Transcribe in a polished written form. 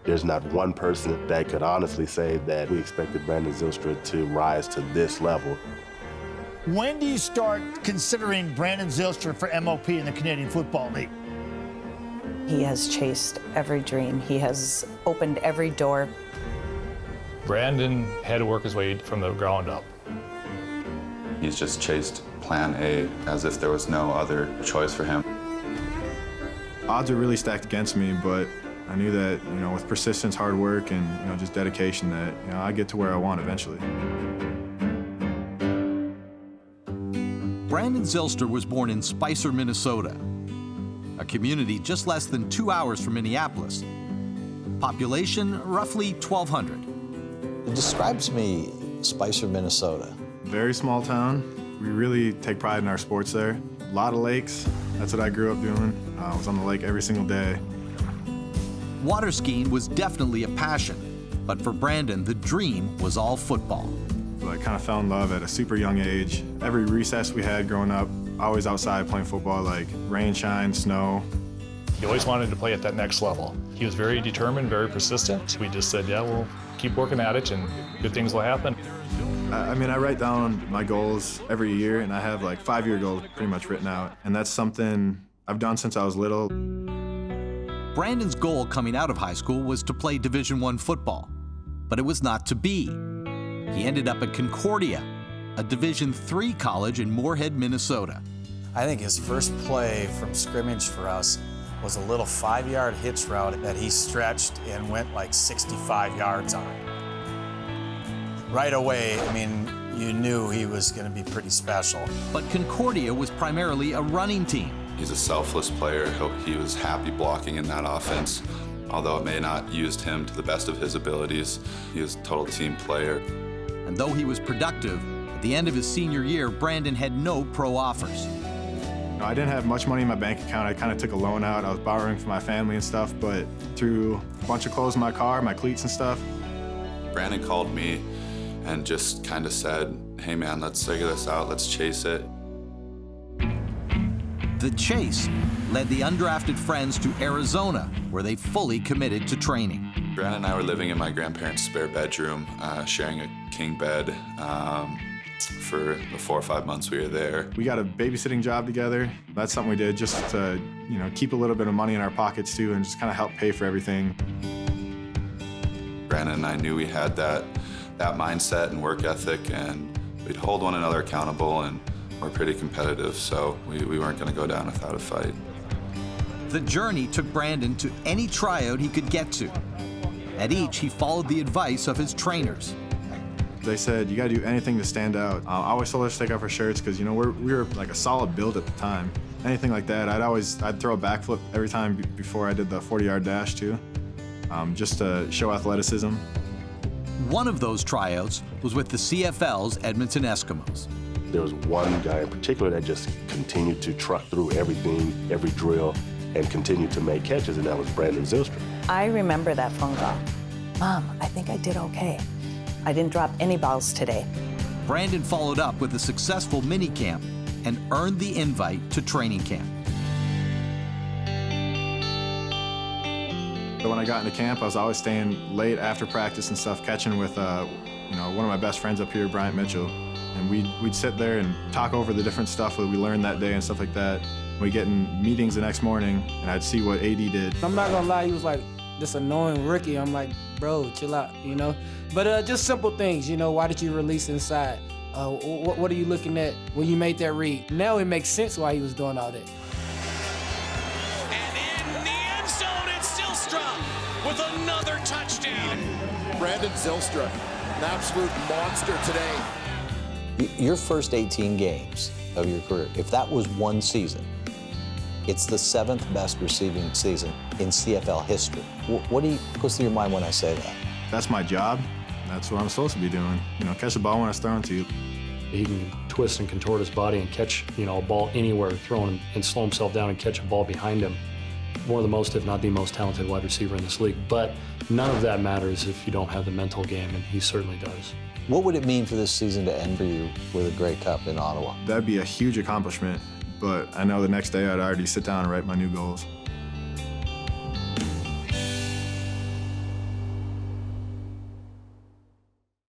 There's not one person that could honestly say that we expected Brandon Zylstra to rise to this level. When do you start considering Brandon Zylstra for MOP in the Canadian Football League? He has chased every dream. He has opened every door. Brandon had to work his way from the ground up. He's just chased plan A as if there was no other choice for him. Odds are really stacked against me, but I knew that, with persistence, hard work, and, just dedication that, I'd get to where I want eventually. Brandon Zylstra was born in Spicer, Minnesota, a community just less than 2 hours from Minneapolis. Population, roughly 1,200. It describes me, Spicer, Minnesota. Very small town. We really take pride in our sports there. A lot of lakes. That's what I grew up doing. I was on the lake every single day. Water skiing was definitely a passion, but for Brandon, the dream was all football. So I kind of fell in love at a super young age. Every recess we had growing up, always outside playing football, like rain, shine, snow. He always wanted to play at that next level. He was very determined, very persistent. We just said, yeah, we'll keep working at it and good things will happen. I write down my goals every year, and I have like 5-year goals pretty much written out. And that's something I've done since I was little. Brandon's goal coming out of high school was to play Division I football, but it was not to be. He ended up at Concordia, a Division III college in Moorhead, Minnesota. I think his first play from scrimmage for us was a little 5-yard hitch route that he stretched and went like 65 yards on. Right away, you knew he was going to be pretty special. But Concordia was primarily a running team. He's a selfless player. He was happy blocking in that offense. Although it may not used him to the best of his abilities, he was a total team player. And though he was productive, at the end of his senior year, Brandon had no pro offers. I didn't have much money in my bank account. I kind of took a loan out. I was borrowing from my family and stuff, but threw a bunch of clothes in my car, my cleats and stuff. Brandon called me and just kind of said, hey man, let's figure this out, let's chase it. The chase led the undrafted friends to Arizona, where they fully committed to training. Brandon and I were living in my grandparents' spare bedroom, sharing a king bed for the 4 or 5 months we were there. We got a babysitting job together. That's something we did just to, keep a little bit of money in our pockets too, and just kind of help pay for everything. Brandon and I knew we had that mindset and work ethic, and we'd hold one another accountable, and we're pretty competitive, so we weren't going to go down without a fight. The journey took Brandon to any tryout he could get to. At each, he followed the advice of his trainers. They said, you got to do anything to stand out. I always told us to take off our shirts because, we were like a solid build at the time. Anything like that, I'd throw a backflip every time before I did the 40-yard dash too, just to show athleticism. One of those tryouts was with the CFL's Edmonton Eskimos. There was one guy in particular that just continued to truck through everything, every drill, and continued to make catches, and that was Brandon Zylstra. I remember that phone call. Mom, I think I did okay. I didn't drop any balls today. Brandon followed up with a successful mini camp and earned the invite to training camp. So when I got into camp, I was always staying late after practice and stuff, catching with one of my best friends up here, Bryant Mitchell. And we'd sit there and talk over the different stuff that we learned that day and stuff like that. We'd get in meetings the next morning, and I'd see what AD did. I'm not gonna lie, he was like this annoying rookie. I'm like, bro, chill out, But just simple things, why did you release inside? What are you looking at when you made that read? Now it makes sense why he was doing all that. And in the end zone, it's Zylstra with another touchdown. Brandon Zylstra, an absolute monster today. Your first 18 games of your career, if that was one season, it's the 7th best receiving season in CFL history. What goes through your mind when I say that? That's my job. That's what I'm supposed to be doing. Catch the ball when it's thrown to you. He can twist and contort his body and catch, a ball anywhere, throw him and slow himself down and catch a ball behind him. One of the most, if not the most talented wide receiver in this league. But none of that matters if you don't have the mental game, and he certainly does. What would it mean for this season to end for you with a Grey Cup in Ottawa? That'd be a huge accomplishment, but I know the next day I'd already sit down and write my new goals.